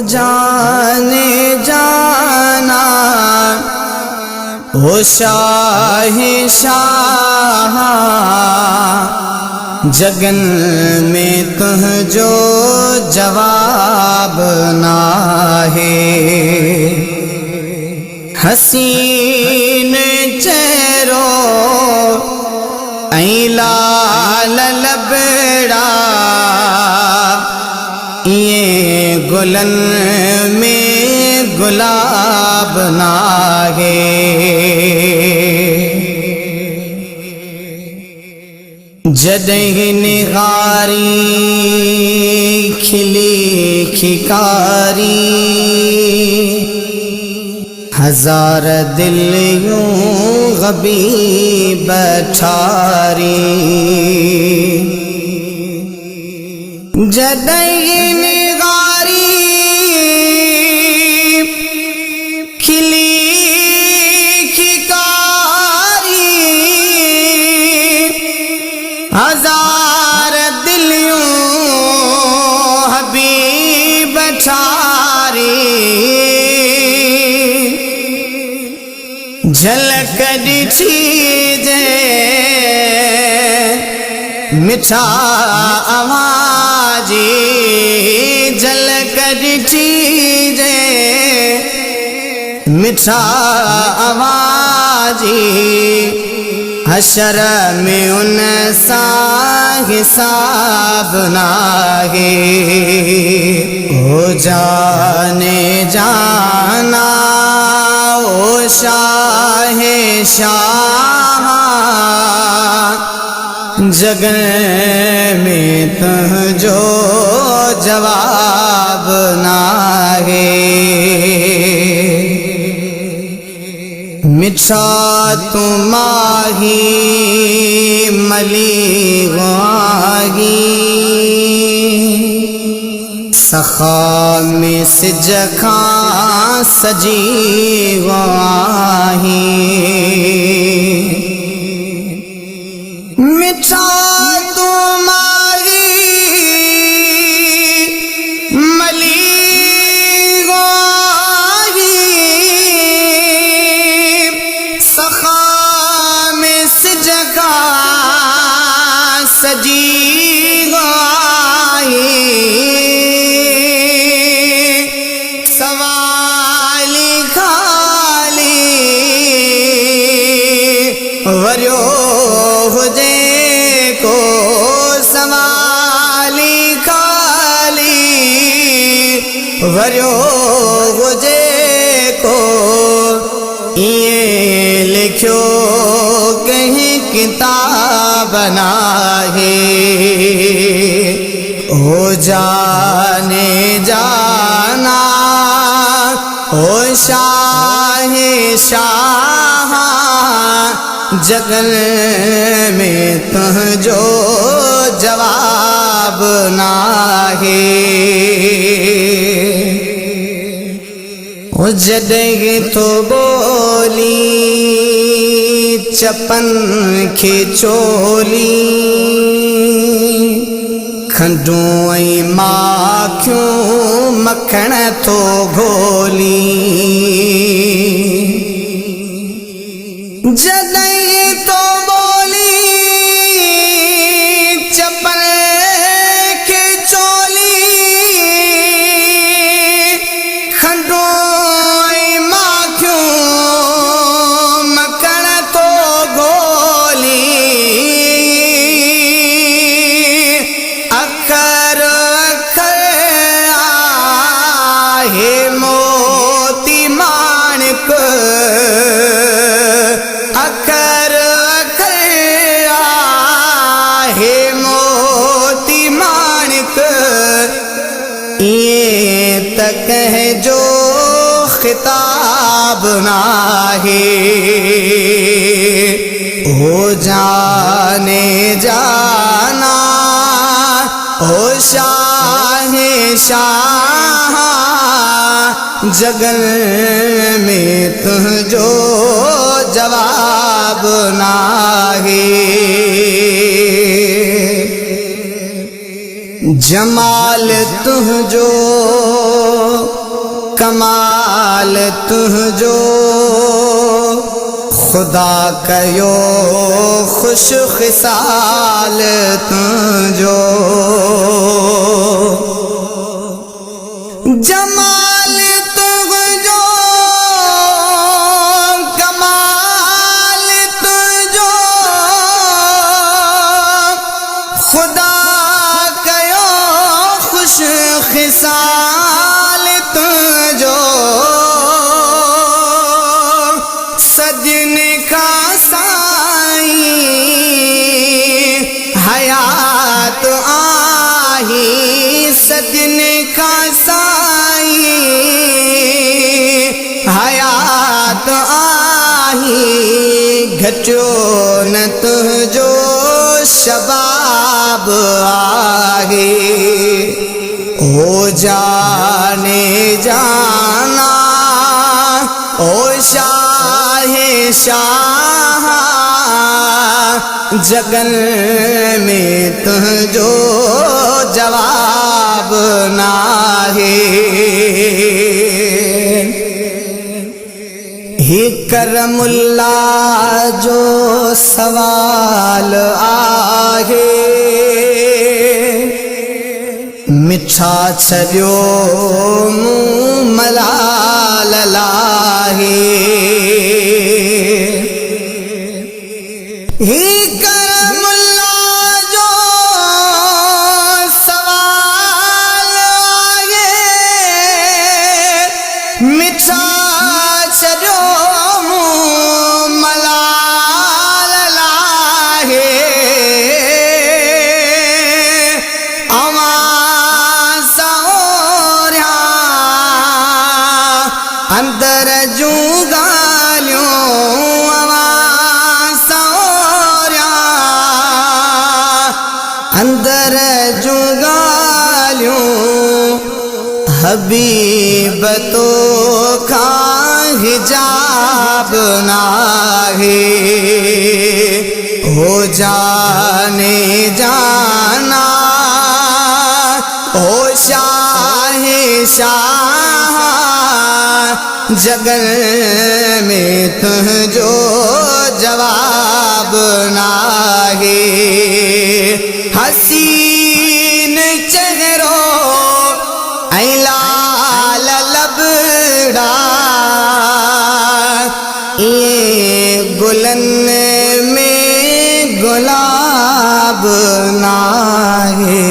जाने जाना हो शाह शाह जगन में तुह जो जवाब ना है। हसीन चेहरो ऐं लाल लबड़ा ये गुलन में गुलाब ना है। जदहि निगारी खिली खिकारी हजार दिल यूं गबी बठारी। जदहि निगारी खिली खिकारी हजार दिल यूं हबीब बठारी। झलक ॾिठी जे मिठा आवाज़ी झलक ॾिठी जे मिठा आवाज़ी हशर में उन सां हिसाब ना है। हो जाने जाना ओ शाह शाह जगन में तुह जो जवाब ना है। मिठा तुमाही मली वाही सखा में सिजखा सजी वाही। मिठा तुमाही मली वाही सखा में सिजखा सजी वाही। सवाली खाली वरियो हुजे को सवाली खाली वरियो हुजे को ये लिखियो कहीं किताब ना है। हो जाने जाना हो शाह शाह जगन में तुह जो जवाब ना है। ओ जदहि तो बोली चपन खे चोली खंडूं ऐं माखियूं मखण थो घोली। जदहि तो बोली चपन खे चोली खंडूं ऐं माखियूं मखण थो घोली। अखर अखर आहे मोती माणिक अखर अखर आहे मोती माणिक ये त कहजो खिताब ना है। हो जाने जाना हो शाह शाह जगन में तुह जो जवाब ना है। जमाल तुह जो कमाल तुझो खुदा कयो खुश खिसाल तुझो जमाल तुझो कमाल तुझो खुदा कयो खुश खिसाल तुझो सजने का साई हयात आही सजने का साई हयात आही घटो न तुझो शबाब आगे ओ जाने जाना ओ शाहे शाह जगन में तुझो जवाब नाहे ही करमुल्ला जो सवाल आहे मिठा छड़ियो मुँह मलाल लाहे ही करमुल्ला जो सवाल आहे मिठा छड़ियो मुँह मलाल लाहे अंदर जूं गालियों सौरिया अंदर जूं गालियों हबीब तो खां हिजाब नाहे हो जाने जाना ओ शाहे शाह जगन में तुझो जवाब नाहे हसीन चेहरो ऐं लाल लबड़ा ये गुलन में गुलाब नाहे।